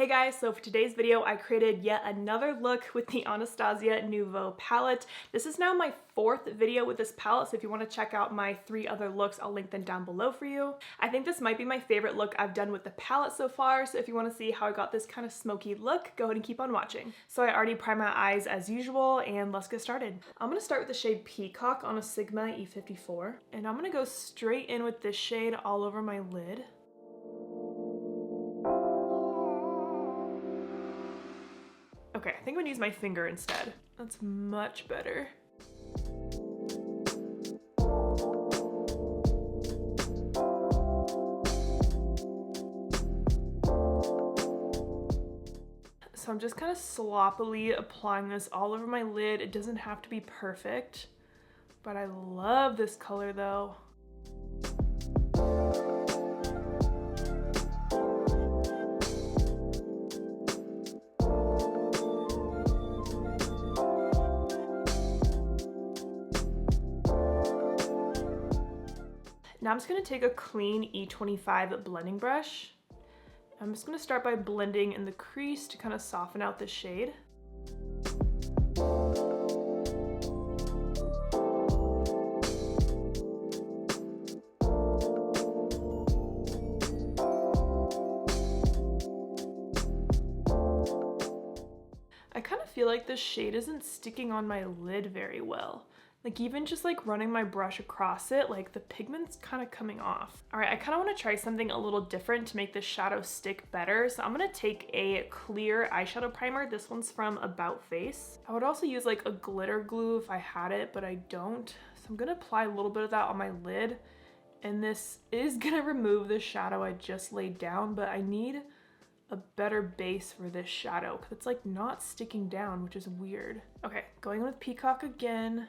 Hey guys, so for today's video, I created yet another look with the Eyeshadow Nouveau Palette. This is now my 4th video with this palette, so if you want to check out my 3 other looks, I'll link them down below for you. I think this might be my favorite look I've done with the palette so far, so if you want to see how I got this kind of smoky look, go ahead and keep on watching. So I already primed my eyes as usual, and let's get started. I'm going to start with the shade Peacock on a Sigma E54, and I'm going to go straight in with this shade all over my lid. Okay, I think I'm gonna use my finger instead. That's much better. So I'm just kind of sloppily applying this all over my lid. It doesn't have to be perfect, but I love this color though. Now I'm just going to take a clean E25 blending brush. I'm just going to start by blending in the crease to kind of soften out the shade. I kind of feel like this shade isn't sticking on my lid very well. Like even just like running my brush across it, like the pigment's kind of coming off. All right, I kind of want to try something a little different to make this shadow stick better. So I'm going to take a clear eyeshadow primer. This one's from About Face. I would also use like a glitter glue if I had it, but I don't. So I'm going to apply a little bit of that on my lid. And this is going to remove the shadow I just laid down, but I need a better base for this shadow because it's like not sticking down, which is weird. Okay, going with Peacock again.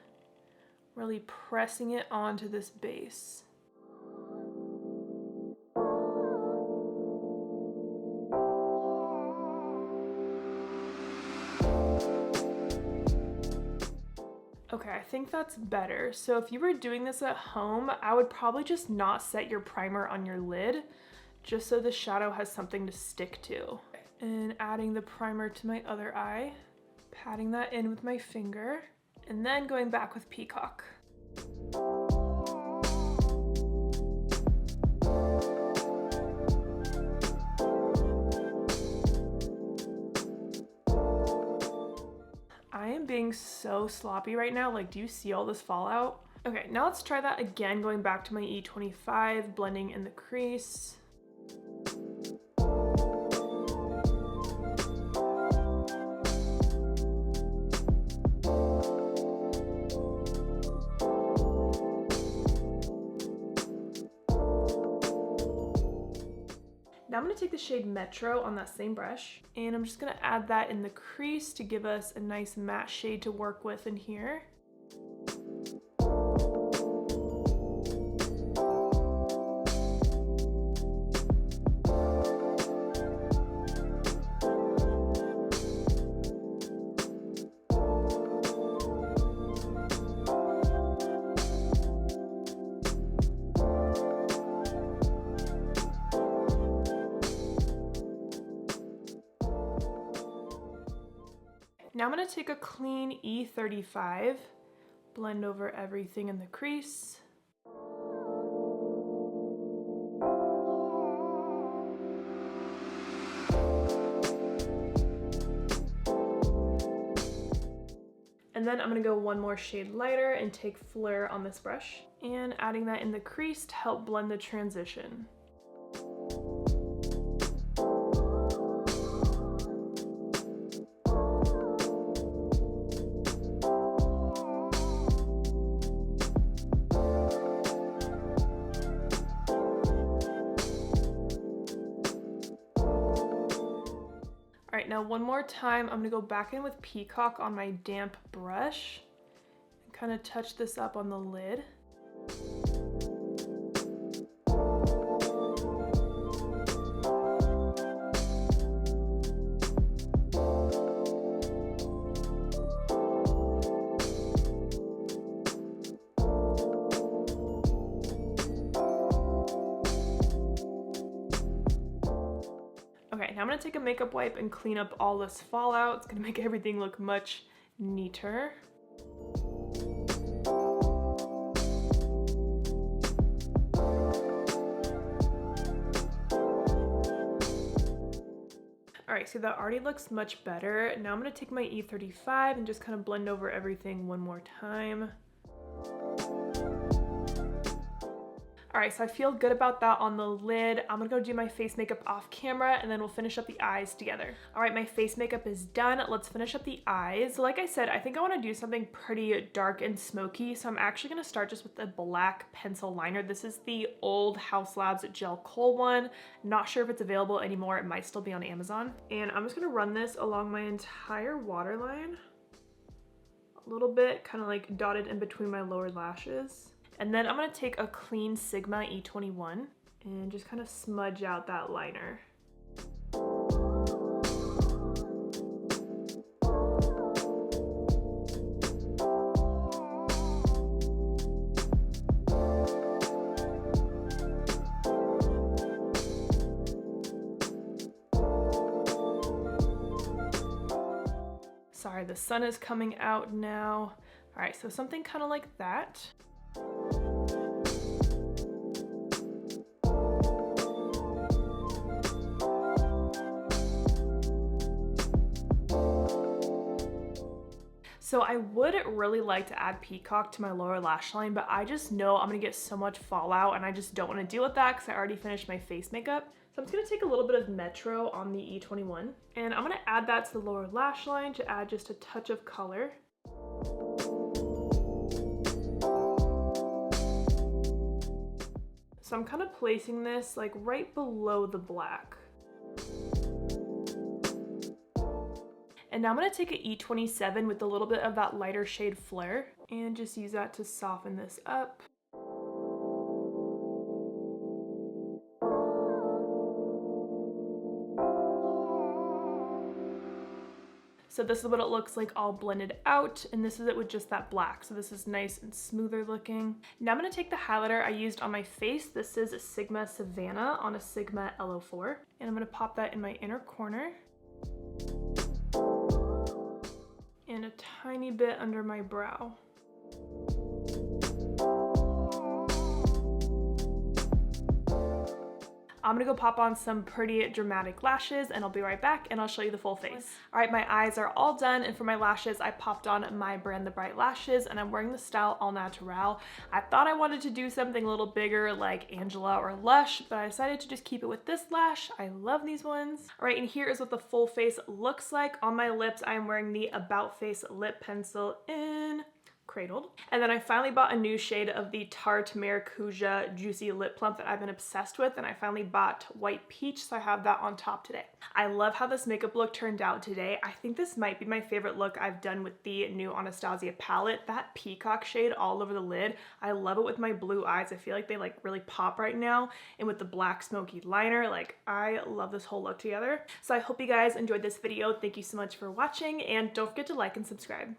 Really pressing it onto this base. Okay, I think that's better. So if you were doing this at home, I would probably just not set your primer on your lid, just so the shadow has something to stick to. And adding the primer to my other eye, patting that in with my finger, and then going back with Peacock. I am being so sloppy right now. Like, do you see all this fallout? Okay, now let's try that again, going back to my E25, blending in the crease. Now I'm going to take the shade Metro on that same brush, and I'm just going to add that in the crease to give us a nice matte shade to work with in here. Now I'm going to take a clean E35, blend over everything in the crease. And then I'm going to go one more shade lighter and take Fleur on this brush and adding that in the crease to help blend the transition. All right, now one more time, I'm gonna go back in with Peacock on my damp brush and kind of touch this up on the lid. Okay, now I'm going to take a makeup wipe and clean up all this fallout. It's gonna make everything look much neater. All right, so that already looks much better. Now I'm gonna take my E35 and just kind of blend over everything one more time. All right, so I feel good about that on the lid. I'm gonna go do my face makeup off camera and then we'll finish up the eyes together. All right, my face makeup is done. Let's finish up the eyes. So like I said, I think I wanna do something pretty dark and smoky. So I'm actually gonna start just with the black pencil liner. This is the old Haus Labs gel kohl one. Not sure if it's available anymore. It might still be on Amazon. And I'm just gonna run this along my entire waterline. A little bit kind of like dotted in between my lower lashes. And then I'm gonna take a clean Sigma E21 and just kind of smudge out that liner. Sorry, the sun is coming out now. All right, so something kind of like that. So I would really like to add Peacock to my lower lash line, but I just know I'm gonna get so much fallout and I just don't wanna deal with that because I already finished my face makeup. So I'm just gonna take a little bit of Metro on the E21 and I'm gonna add that to the lower lash line to add just a touch of color. So I'm kind of placing this like right below the black. And now I'm gonna take an E27 with a little bit of that lighter shade Flare and just use that to soften this up. So this is what it looks like all blended out, and this is it with just that black. So this is nice and smoother looking. Now I'm gonna take the highlighter I used on my face. This is a Sigma Savanna on a Sigma L04, and I'm gonna pop that in my inner corner. And a tiny bit under my brow. I'm gonna go pop on some pretty dramatic lashes and I'll be right back and I'll show you the full face. All right, my eyes are all done, and for my lashes, I popped on my brand The Bright Lashes and I'm wearing the style All Naturel. I thought I wanted to do something a little bigger like Angela or Lush, but I decided to just keep it with this lash. I love these ones. All right, and here is what the full face looks like. On my lips, I am wearing the About Face lip pencil in Cradled. And then I finally bought a new shade of the Tarte Maracuja Juicy Lip Plump that I've been obsessed with, and I finally bought White Peach, so I have that on top today. I love how this makeup look turned out today. I think this might be my favorite look I've done with the new Anastasia palette. That Peacock shade all over the lid, I love it with my blue eyes. I feel like they like really pop right now, and with the black smoky liner, like I love this whole look together. So I hope you guys enjoyed this video. Thank you so much for watching, and don't forget to like and subscribe.